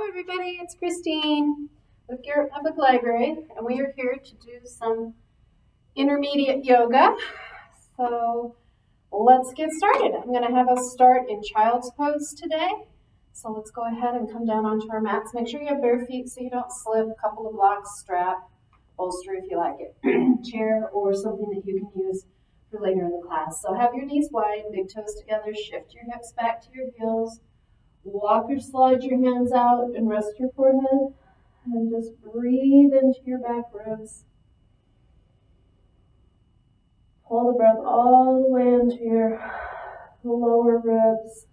Hello everybody, it's Christine with Garrett Public Library, and we are here to do some intermediate yoga. So let's get started. I'm going to have us start in child's pose today. So let's go ahead and come down onto our mats. Make sure you have bare feet so you don't slip. A couple of blocks, strap, bolster if you like it, chair or something that you can use for later in the class. So have your knees wide, big toes together, shift your hips back to your heels. Walk or slide your hands out and rest your forehead and just breathe into your back ribs. Pull the breath all the way into your lower ribs,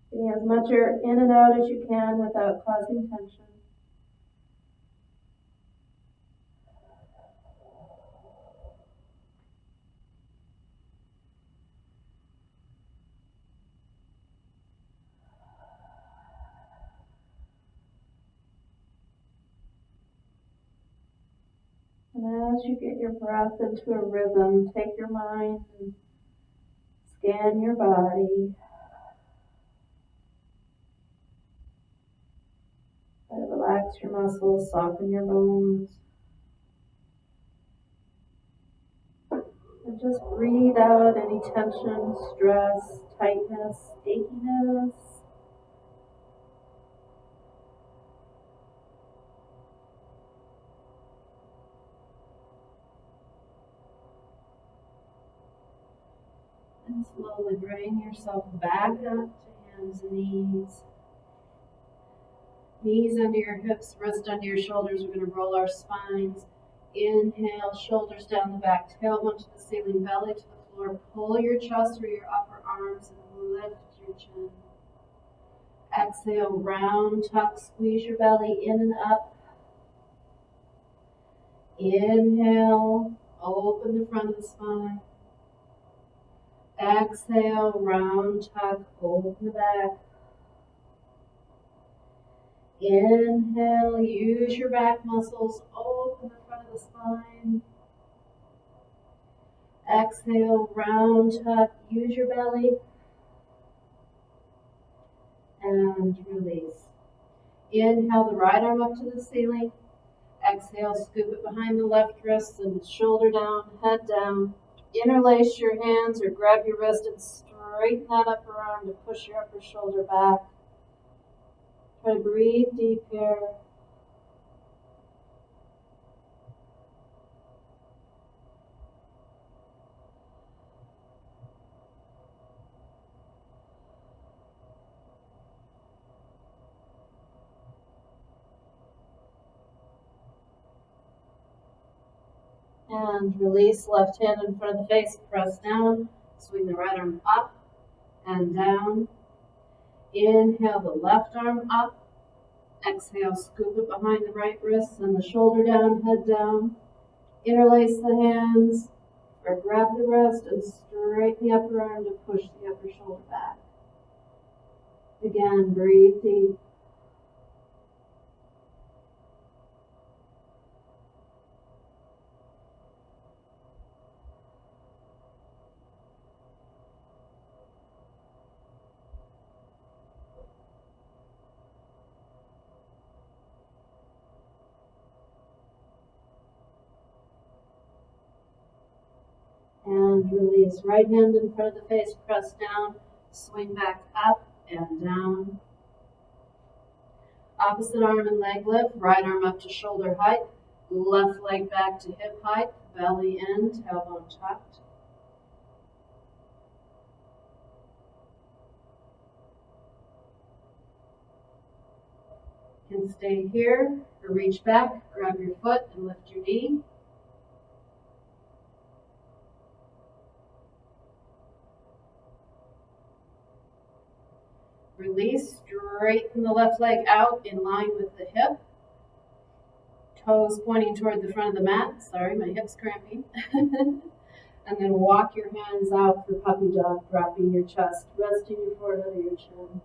getting as much air in and out as you can without causing tension. And as you get your breath into a rhythm, take your mind and scan your body. Try to relax your muscles, soften your bones. And just breathe out any tension, stress, tightness, achiness. And slowly bring yourself back up to hands and knees. Knees under your hips, wrist under your shoulders. We're going to roll our spines. Inhale, shoulders down the back, tailbone to the ceiling, belly to the floor. Pull your chest through your upper arms and lift your chin. Exhale, round tuck, squeeze your belly in and up. Inhale, open the front of the spine. Exhale, round tuck, open the back. Inhale, use your back muscles, open the front of the spine. Exhale, round tuck, use your belly. And release. Inhale the right arm up to the ceiling. Exhale, scoop it behind the left wrist and shoulder down, head down. Interlace your hands or grab your wrist and straighten that upper arm to push your upper shoulder back. Try to breathe deep here. And release, left hand in front of the face, press down. Swing the right arm up and down. Inhale the left arm up. Exhale, scoop it behind the right wrist and the shoulder down, head down. Interlace the hands or grab the wrist and straighten the upper arm to push the upper shoulder back. Again, breathe deep. And release. Right hand in front of the face, press down, swing back up and down. Opposite arm and leg lift, right arm up to shoulder height, left leg back to hip height, belly in, tailbone tucked. You can stay here or reach back, grab your foot and lift your knee. Release, straighten the left leg out in line with the hip. Toes pointing toward the front of the mat. Sorry, my hip's cramping. And then walk your hands out for puppy dog, dropping your chest, resting your forehead or your chin.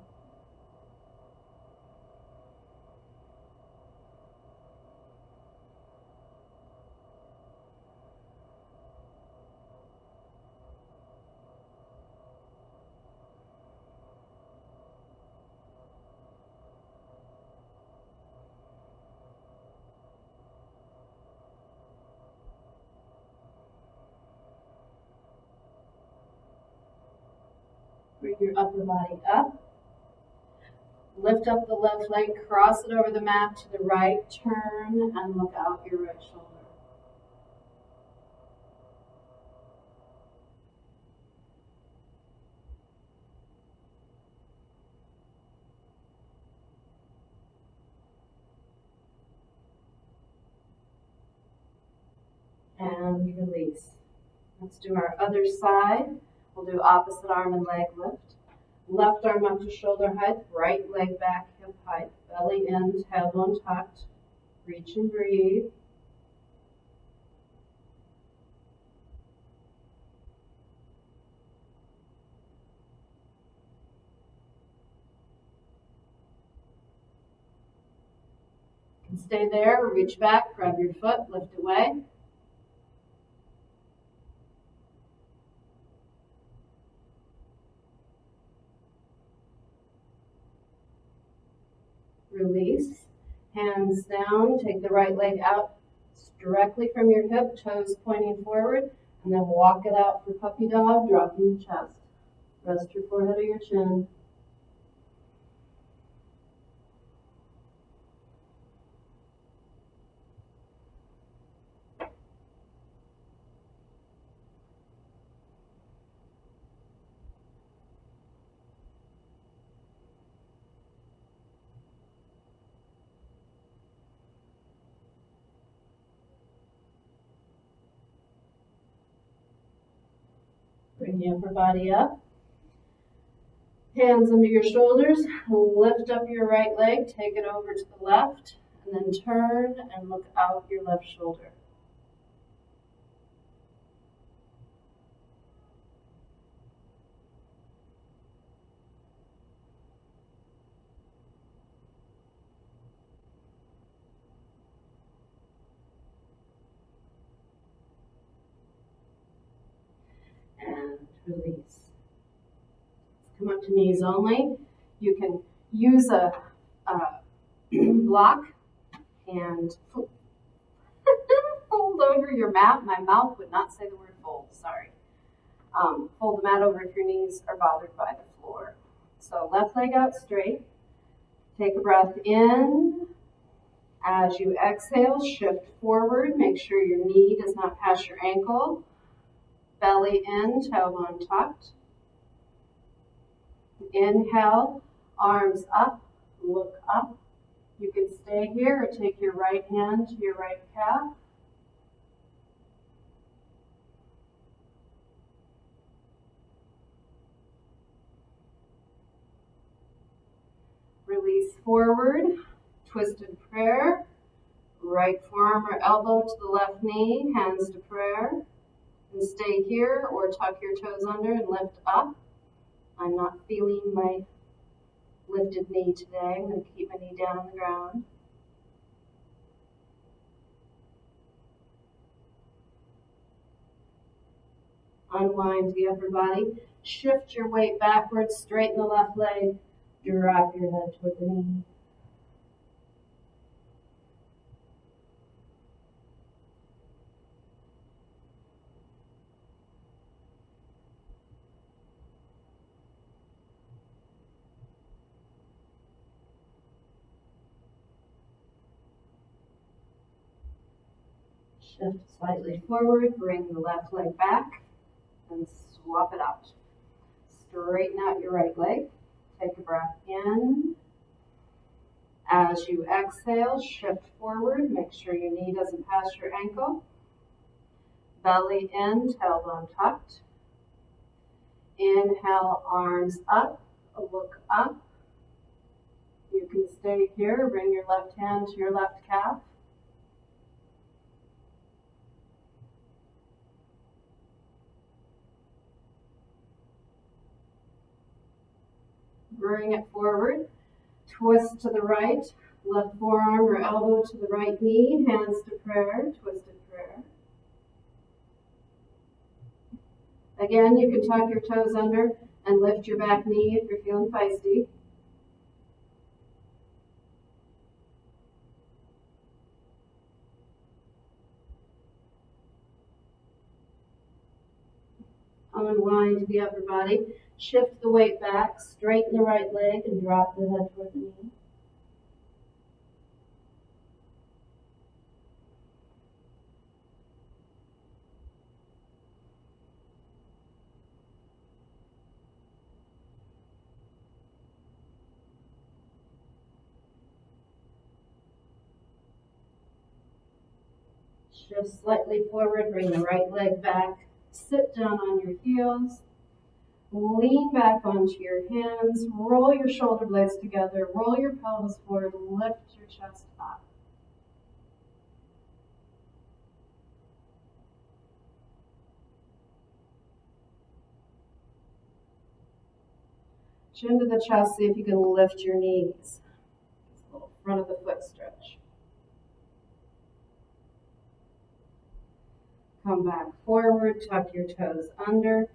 your upper body up. Lift up the left leg, cross it over the mat to the right, turn and look out your right shoulder. And release. Let's do our other side. We'll do opposite arm and leg lift. Left arm up to shoulder height, right leg back hip height, belly in, tailbone tucked. Reach and breathe. You can stay there, reach back, grab your foot, lift away. Release. Hands down, take the right leg out directly from your hip, toes pointing forward, and then walk it out for puppy dog, dropping the chest. Rest your forehead or your chin. Bring the upper body up. Hands under your shoulders. Lift up your right leg. Take it over to the left. And then turn and look out your left shoulder. And release. Come up to knees only. You can use a block and fold over your mat. My mouth would not say the word fold, sorry. Fold the mat over if your knees are bothered by the floor. So left leg out straight. Take a breath in. As you exhale, shift forward. Make sure your knee does not pass your ankle. Belly in, tailbone tucked. Inhale, arms up, look up. You can stay here or take your right hand to your right calf. Release forward, twisted prayer. Right forearm or elbow to the left knee, hands to prayer. And stay here or tuck your toes under and lift up. I'm not feeling my lifted knee today. I'm going to keep my knee down on the ground. Unwind the upper body. Shift your weight backwards, straighten the left leg. Drop your head toward the knee. Shift slightly forward, bring the left leg back, and swap it out. Straighten out your right leg. Take a breath in. As you exhale, shift forward. Make sure your knee doesn't pass your ankle. Belly in, tailbone tucked. Inhale, arms up, look up. You can stay here. Bring your left hand to your left calf. Bring it forward. Twist to the right. Left forearm or elbow to the right knee. Hands to prayer. Twisted prayer. Again, you can tuck your toes under and lift your back knee if you're feeling feisty. Unwind the upper body. Shift the weight back, straighten the right leg, and drop the head toward the knee. Shift slightly forward, bring the right leg back, sit down on your heels, lean back onto your hands, roll your shoulder blades together, roll your pelvis forward, lift your chest up. Chin to the chest, see if you can lift your knees. A little front of the foot stretch. Come back forward, tuck your toes under.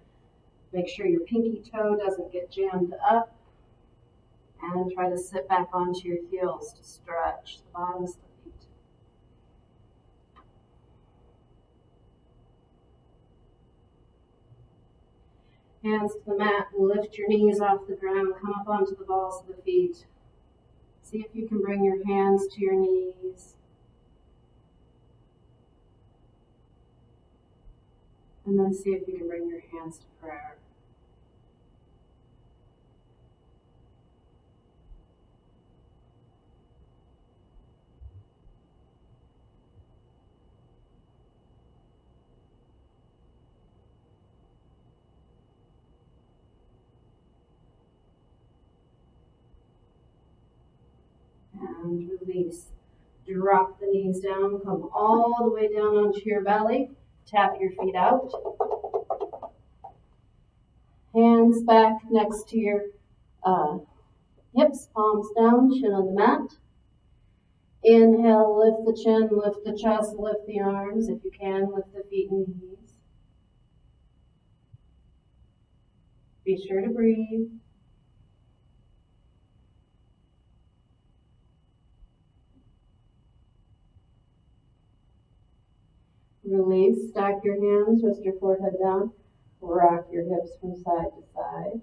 Make sure your pinky toe doesn't get jammed up. And try to sit back onto your heels to stretch the bottoms of the feet. Hands to the mat, lift your knees off the ground, come up onto the balls of the feet. See if you can bring your hands to your knees. And then see if you can bring your hands to prayer. And release. Drop the knees down, come all the way down onto your belly. Tap your feet out. Hands back next to your hips, palms down, chin on the mat. Inhale, lift the chin, lift the chest, lift the arms. If you can, lift the feet and knees. Be sure to breathe. Release, stack your hands, rest your forehead down, rock your hips from side to side.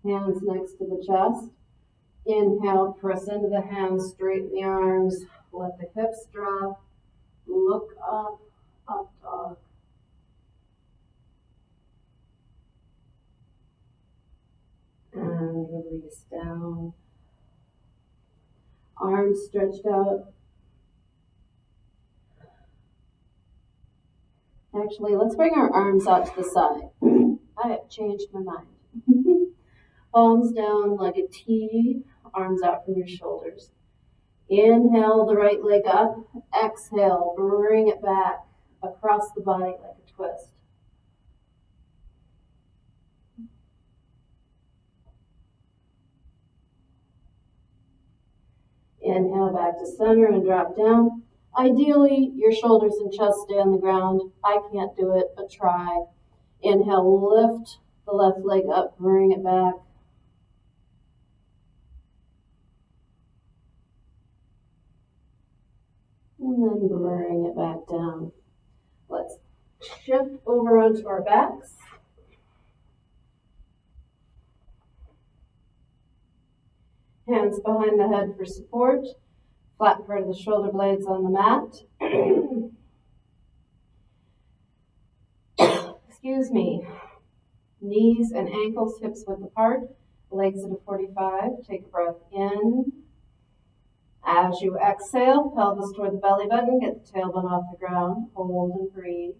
Hands next to the chest. Inhale, press into the hands, straighten the arms, let the hips drop, look up, up dog. And release down. Arms stretched out. Actually, let's bring our arms out to the side. I have changed my mind. Palms down like a T, arms out from your shoulders. Inhale the right leg up. Exhale, bring it back across the body like a twist. Inhale back to center and drop down. Ideally, your shoulders and chest stay on the ground. I can't do it, but try. Inhale, lift the left leg up, bring it back. And then bring it back down. Let's shift over onto our backs. Hands behind the head for support. Flat part of the shoulder blades on the mat. Excuse me. Knees and ankles, hips width apart. Legs at a 45. Take a breath in. As you exhale, pelvis toward the belly button. Get the tailbone off the ground. Hold and breathe.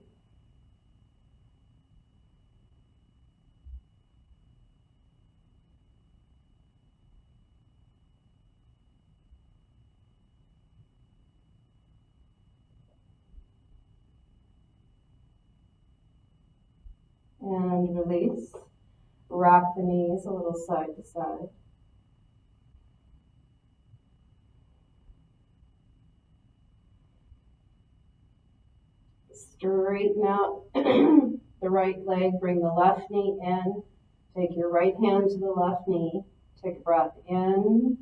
And release. Rock the knees a little side to side. Straighten out the right leg, bring the left knee in. Take your right hand to the left knee. Take a breath in.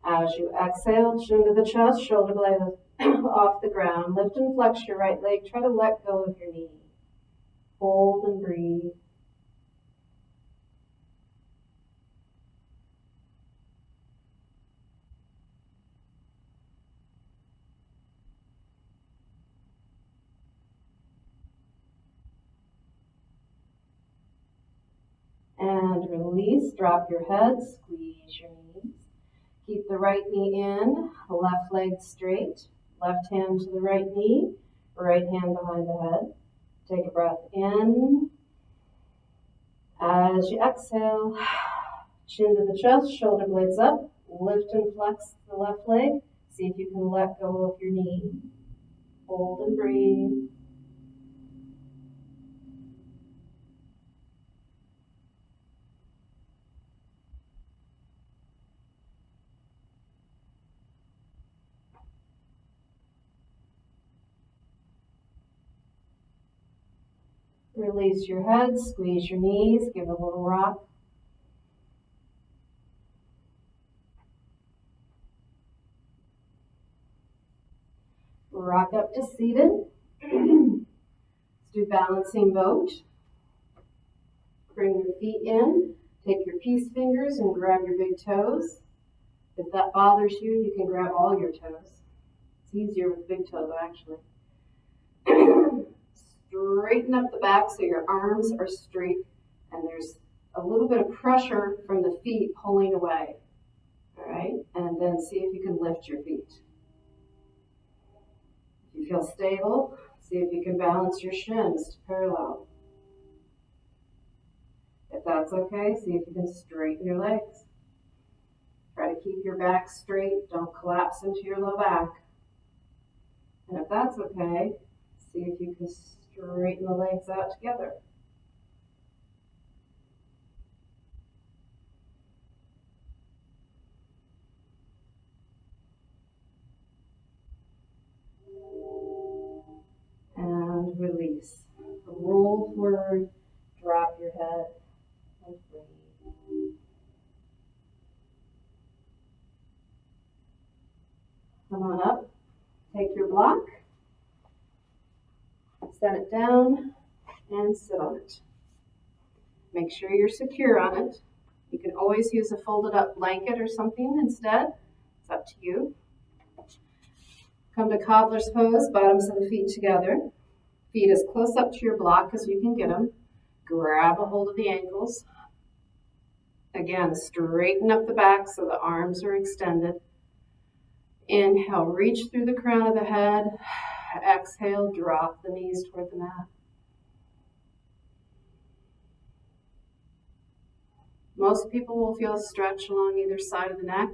As you exhale, chin to the chest, shoulder off the ground. Lift and flex your right leg. Try to let go of your knee. Hold and breathe. And release. Drop your head. Squeeze your knees. Keep the right knee in, left leg straight. Left hand to the right knee, right hand behind the head. Take a breath in. As you exhale, chin to the chest, shoulder blades up. Lift and flex the left leg. See if you can let go of your knee. Hold and breathe. Release your head, squeeze your knees, give a little rock. Rock up to seated. Let's do balancing boat. Bring your feet in. Take your peace fingers and grab your big toes. If that bothers you, you can grab all your toes. It's easier with big toe though, actually. Straighten up the back so your arms are straight and there's a little bit of pressure from the feet pulling away. All right, and then see if you can lift your feet. If you feel stable, see if you can balance your shins to parallel. If that's okay, see if you can straighten your legs. Try to keep your back straight. Don't collapse into your low back. And if that's okay, see if you can straighten the legs out together. And release. Roll forward, drop your head, and breathe. Come on up. Take your block. Set it down and sit on it. Make sure you're secure on it. You can always use a folded up blanket or something instead. It's up to you. Come to cobbler's pose, bottoms of the feet together. Feet as close up to your block as you can get them. Grab a hold of the ankles. Again, straighten up the back so the arms are extended. Inhale, reach through the crown of the head. Exhale, drop the knees toward the mat. Most people will feel a stretch along either side of the neck.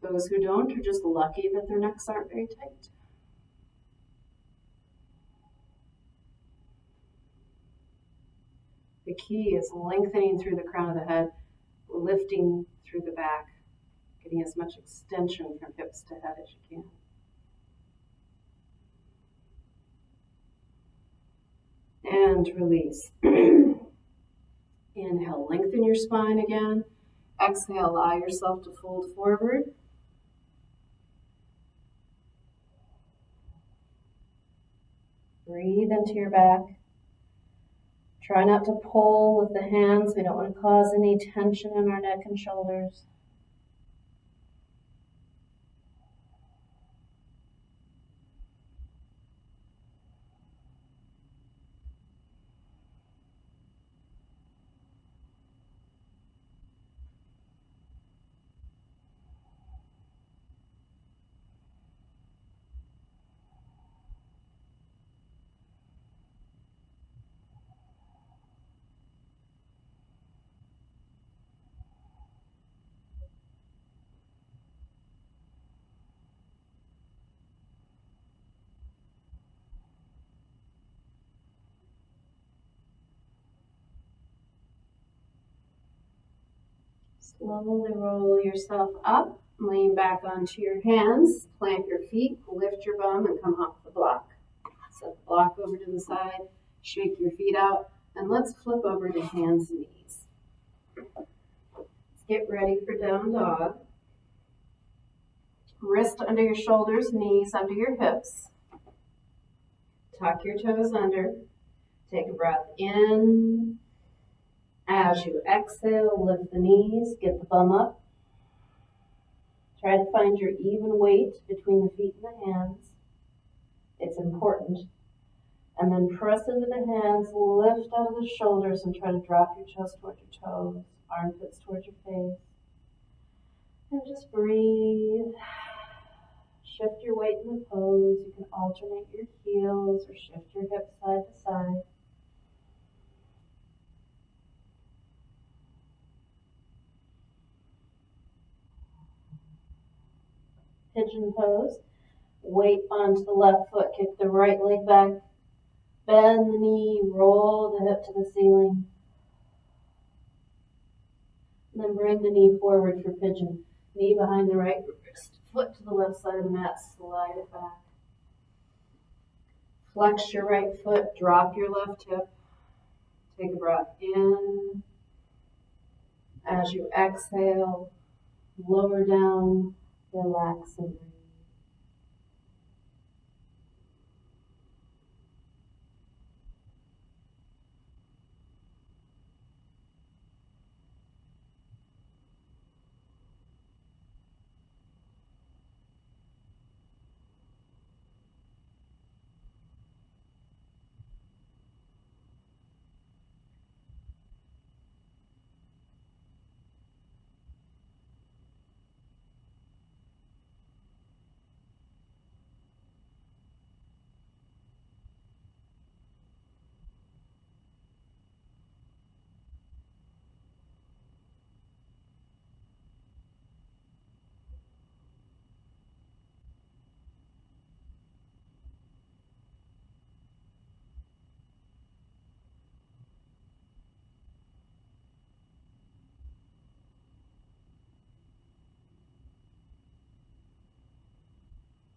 Those who don't are just lucky that their necks aren't very tight. The key is lengthening through the crown of the head, lifting through the back, getting as much extension from hips to head as you can. And release. Inhale, lengthen your spine again. Exhale, allow yourself to fold forward. Breathe into your back. Try not to pull with the hands. We don't want to cause any tension in our neck and shoulders. Slowly roll yourself up, lean back onto your hands, plant your feet, lift your bum, and come off the block. Set the block over to the side, shake your feet out, and let's flip over to hands and knees. Let's get ready for down dog. Wrist under your shoulders, knees under your hips. Tuck your toes under. Take a breath in. As you exhale, lift the knees, get the bum up. Try to find your even weight between the feet and the hands. It's important. And then press into the hands, lift out of the shoulders, and try to drop your chest towards your toes, armpits towards your face. And just breathe. Shift your weight in the pose. You can alternate your heels or shift your hips side to side. Pigeon pose. Weight onto the left foot, kick the right leg back, bend the knee, roll the hip to the ceiling. And then bring the knee forward for pigeon. Knee behind the right wrist, foot to the left side of the mat, slide it back. Flex your right foot, drop your left hip. Take a breath in. As you exhale, lower down, relax and breathe.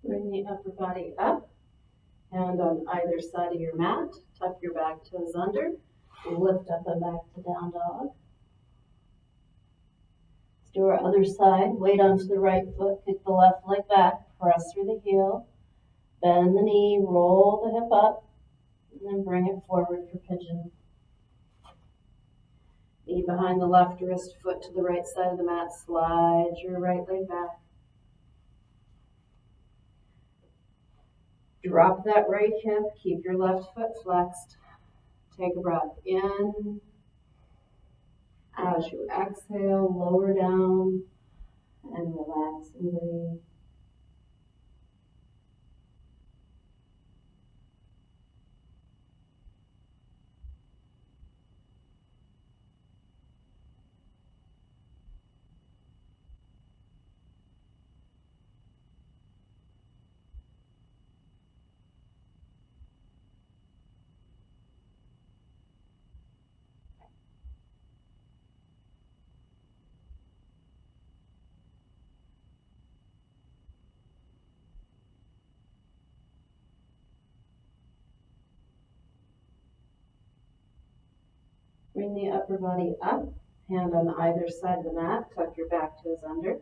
Bring the upper body up, hand on either side of your mat, tuck your back toes under, lift up and back to down dog. Let's do our other side, weight onto the right foot, kick the left leg back, press through the heel, bend the knee, roll the hip up, and then bring it forward for pigeon. Knee behind the left wrist, foot to the right side of the mat, slide your right leg back. Drop that right hip, keep your left foot flexed. Take a breath in. As you exhale, lower down and relax and breathe. Bring the upper body up, hand on either side of the mat, tuck your back toes under,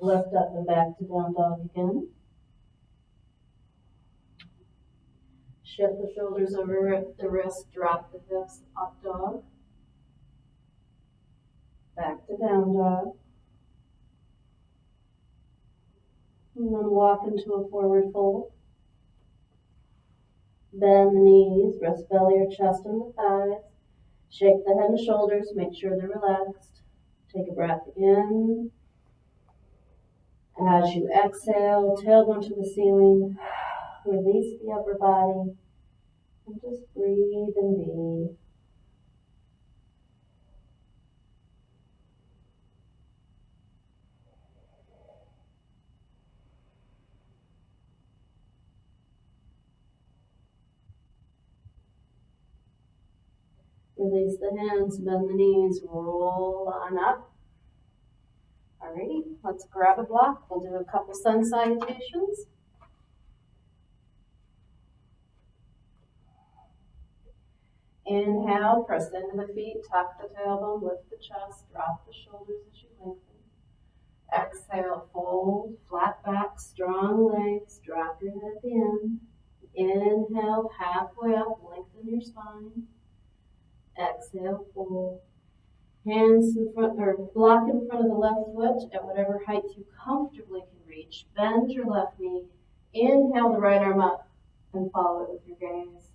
lift up and back to down dog again. Shift the shoulders over the wrist, drop the hips, up dog. Back to down dog. And then walk into a forward fold. Bend the knees, rest belly or chest on the thighs. Shake the head and shoulders, make sure they're relaxed. Take a breath in. As you exhale, tailbone to the ceiling. Release the upper body. And just breathe and be. Release the hands, bend the knees, roll on up. Alrighty, let's grab a block. We'll do a couple sun salutations. Inhale, press into the feet, tuck the tailbone, lift the chest, drop the shoulders as you lengthen. Exhale, fold, flat back, strong legs, drop your head at the end. Inhale, halfway up, lengthen your spine. Exhale, fold. Hands in front, or block in front of the left foot at whatever height you comfortably can reach. Bend your left knee. Inhale the right arm up and follow it with your gaze.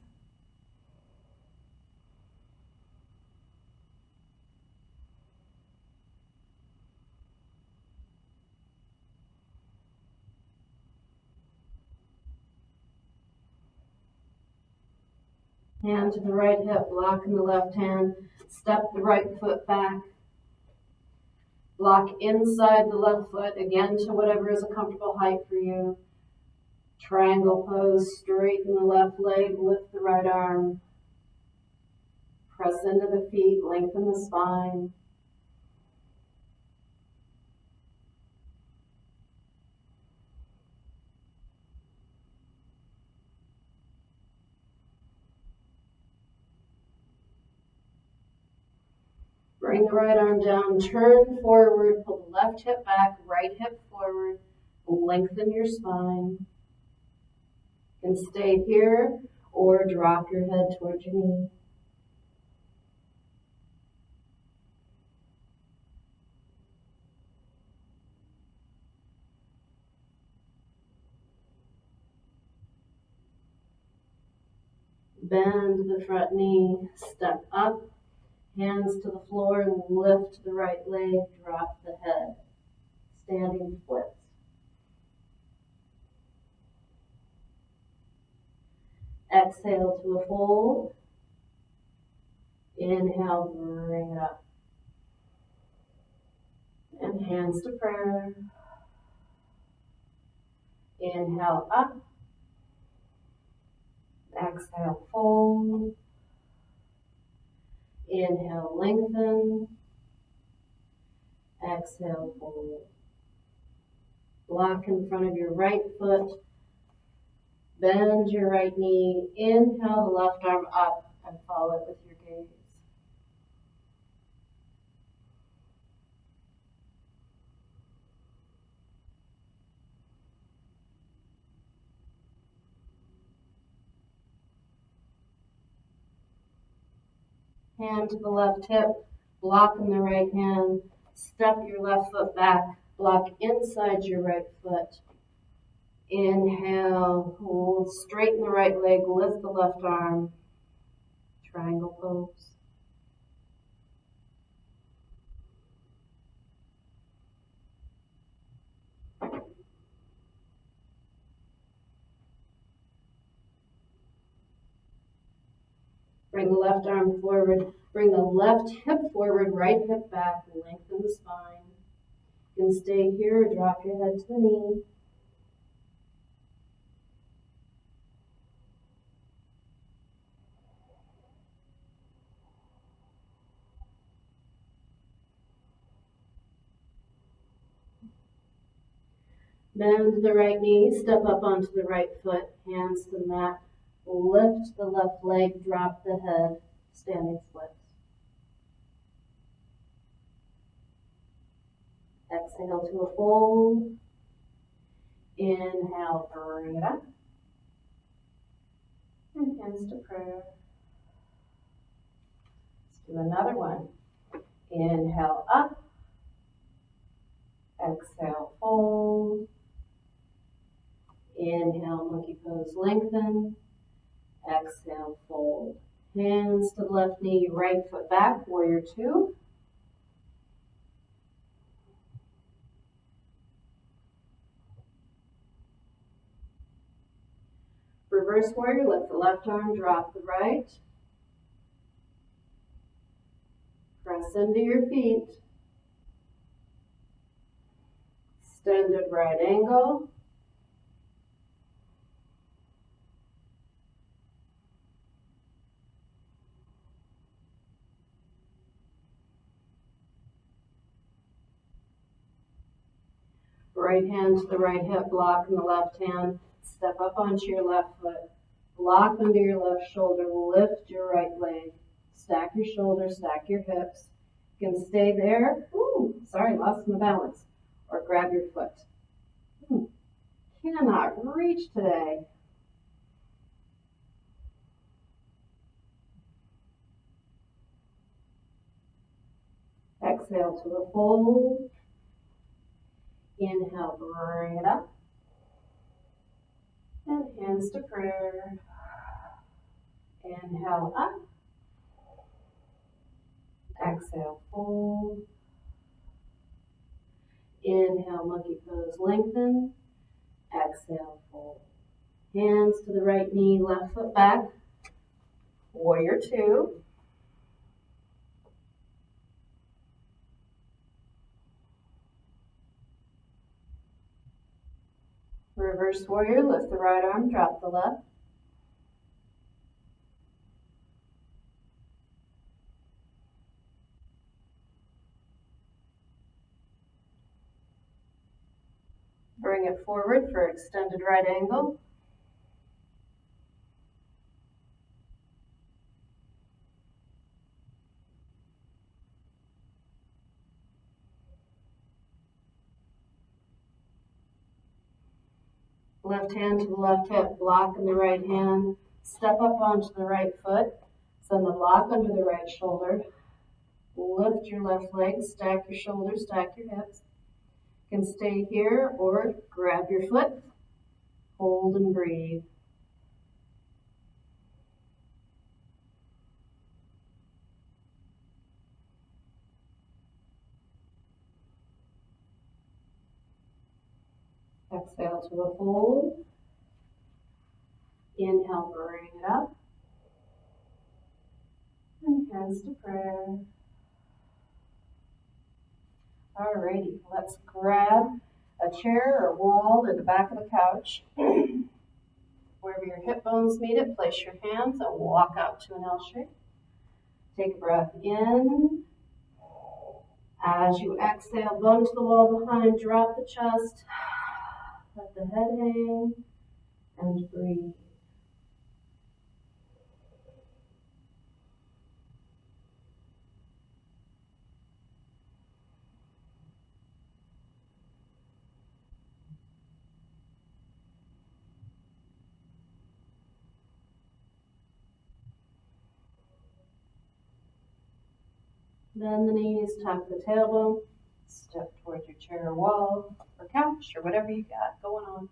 Hand to the right hip, block in the left hand. Step the right foot back. Block inside the left foot, again to whatever is a comfortable height for you. Triangle pose, straighten the left leg, lift the right arm. Press into the feet, lengthen the spine. Bring the right arm down, turn forward, pull the left hip back, right hip forward, lengthen your spine. You can stay here or drop your head towards your knee. Bend the front knee, step up. Hands to the floor, lift the right leg, drop the head. Standing splits. Exhale to a fold. Inhale, bring it up. And hands to prayer. Inhale up. Exhale, fold. Inhale, lengthen. Exhale, fold. Block in front of your right foot. Bend your right knee. Inhale the left arm up and follow it with your gaze. Hand to the left hip, block in the right hand, step your left foot back, block inside your right foot. Inhale, hold, straighten the right leg, lift the left arm, triangle pose. Bring the left arm forward. Bring the left hip forward, right hip back, lengthen the spine. You can stay here or drop your head to the knee. Bend the right knee, step up onto the right foot, hands to the mat. Lift the left leg, drop the head, standing splits. Exhale to a fold. Inhale, bring it up. And hands to prayer. Let's do another one. Inhale up. Exhale, fold. Inhale, monkey pose, lengthen. Exhale, fold. Hands to the left knee, right foot back, warrior two. Reverse warrior, lift the left arm, drop the right. Press into your feet. Extended right angle. Right hand to the right hip, block in the left hand. Step up onto your left foot. Block under your left shoulder. Lift your right leg. Stack your shoulders, stack your hips. You can stay there. Ooh, sorry, lost my balance. or grab your foot. Cannot reach today. Exhale to a fold. Inhale, bring it up. And hands to prayer. Inhale up. Exhale, fold. Inhale, monkey pose, lengthen. Exhale, fold. Hands to the right knee, left foot back. Warrior two. Reverse warrior, lift the right arm, drop the left. Bring it forward for extended right angle. Left hand to the left hip, block in the right hand. Step up onto the right foot. Send the block under the right shoulder. Lift your left leg, stack your shoulders, stack your hips. You can stay here or grab your foot. Hold and breathe. Exhale to a fold. Inhale, bring it up. And hands to prayer. Alrighty, let's grab a chair or wall or the back of the couch. Wherever your hip bones meet it, place your hands and walk out to an L shape. Take a breath in. As you exhale, bum to the wall behind, drop the chest. Let the head hang and breathe. Bend the knees, tuck the tailbone, step towards your chair or wall or couch or whatever you got going on.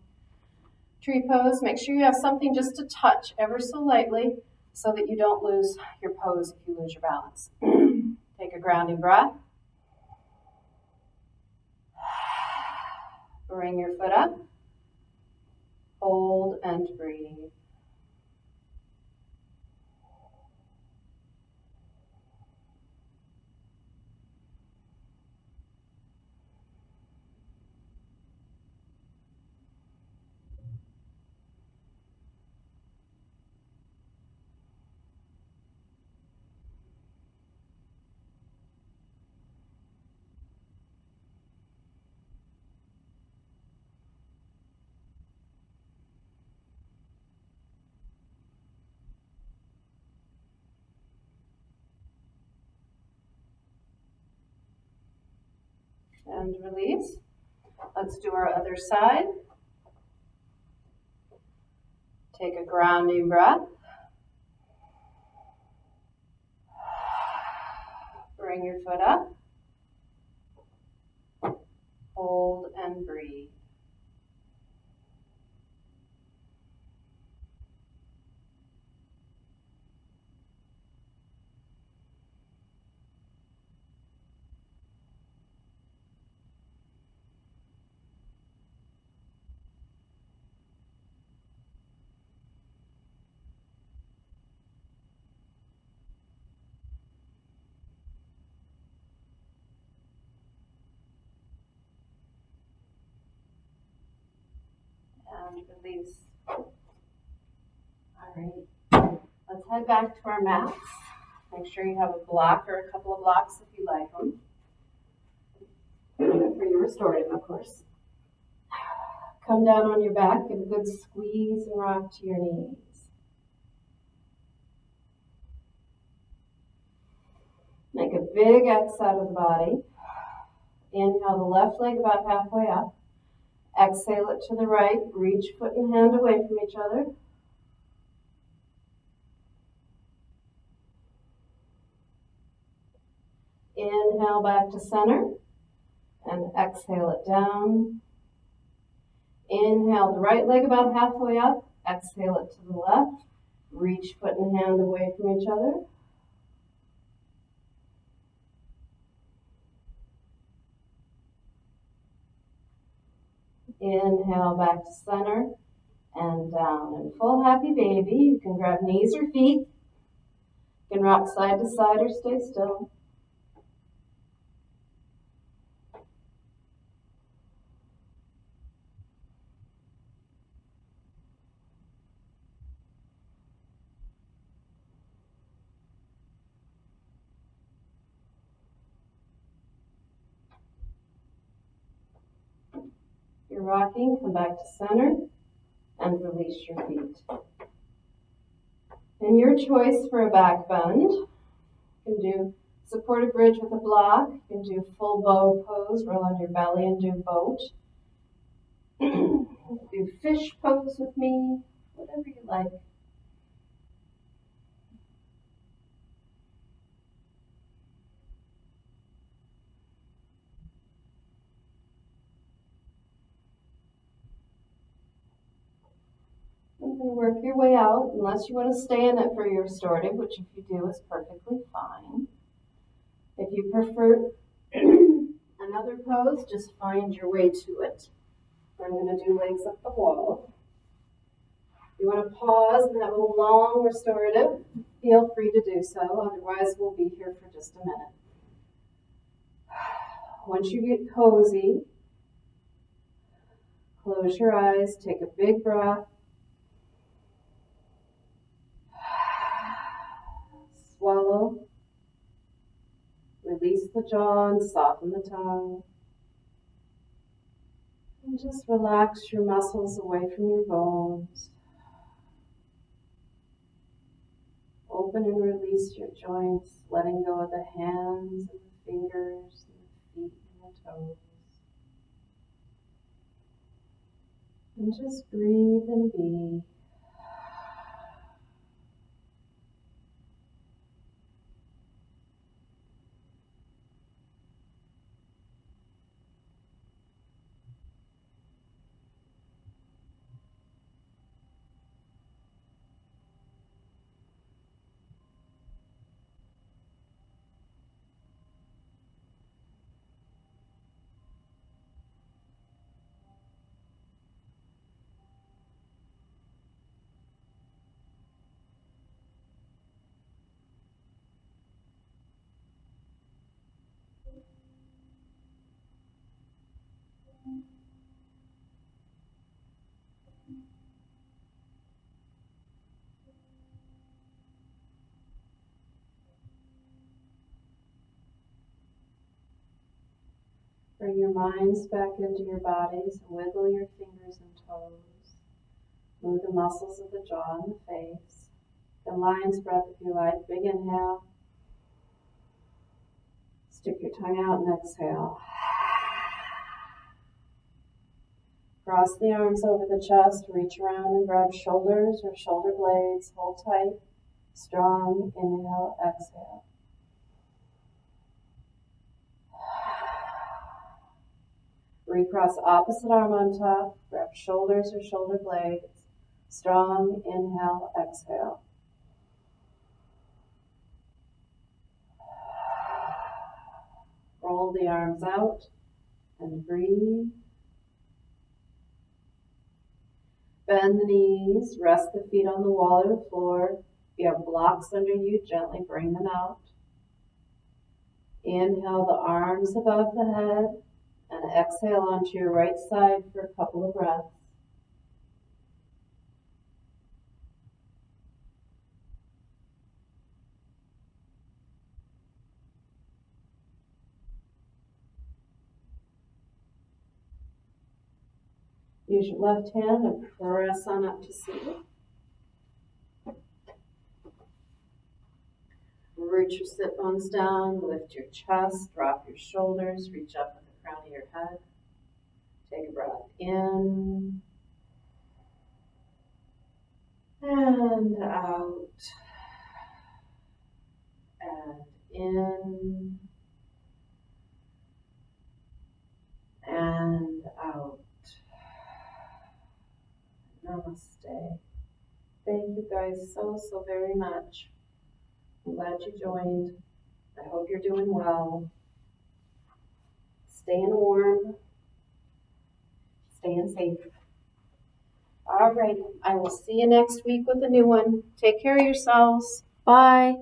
Tree pose, make sure you have something just to touch ever so lightly so that you don't lose your pose if you lose your balance. Take a grounding breath. Bring your foot up. Hold and breathe. And release. Let's do our other side. Take a grounding breath. Bring your foot up. Hold and breathe. And release. All right. Let's head back to our mats. Make sure you have a block or a couple of blocks if you like them. For your restorative, of course. Come down on your back, give a good squeeze and rock to your knees. Make a big X out of the body. Inhale the left leg about halfway up. Exhale it to the right. Reach foot and hand away from each other. Inhale back to center and exhale it down. Inhale the right leg about halfway up. Exhale it to the left. Reach foot and hand away from each other. Inhale back to center and down. And full happy baby. You can grab knees or feet. You can rock side to side or stay still. You're rocking, come back to center and release your feet. And your choice for a back bend. You can do supported bridge with a block. You can do full bow pose, roll on your belly and do boat. Do fish pose with me, whatever you like. You can work your way out, unless you want to stay in it for your restorative, which if you do is perfectly fine. If you prefer another pose, just find your way to it. I'm going to do legs up the wall. If you want to pause and have a long restorative, feel free to do so. Otherwise, we'll be here for just a minute. Once you get cozy, close your eyes, take a big breath. Swallow. Release the jaw and soften the tongue. And just relax your muscles away from your bones. Open and release your joints, letting go of the hands and the fingers and the feet and the toes. And just breathe and be. Bring your minds back into your bodies. Wiggle your fingers and toes. Move the muscles of the jaw and the face. The lion's breath if you like. Big inhale. Stick your tongue out and exhale. Cross the arms over the chest. Reach around and grab shoulders or shoulder blades. Hold tight. Strong. Inhale. Exhale. Recross opposite arm on top. Grab shoulders or shoulder blades. Strong. Inhale. Exhale. Roll the arms out and breathe. Bend the knees. Rest the feet on the wall or the floor. If you have blocks under you, gently bring them out. Inhale the arms above the head. And exhale onto your right side for a couple of breaths. Use your left hand and press on up to seated. Root your sit bones down, lift your chest, drop your shoulders, reach up with the of your head. Take a breath in and out. And in and out. Namaste. Thank you guys so very much. I'm glad you joined. I hope you're doing well. Staying warm. Staying safe. All right. I will see you next week with a new one. Take care of yourselves. Bye.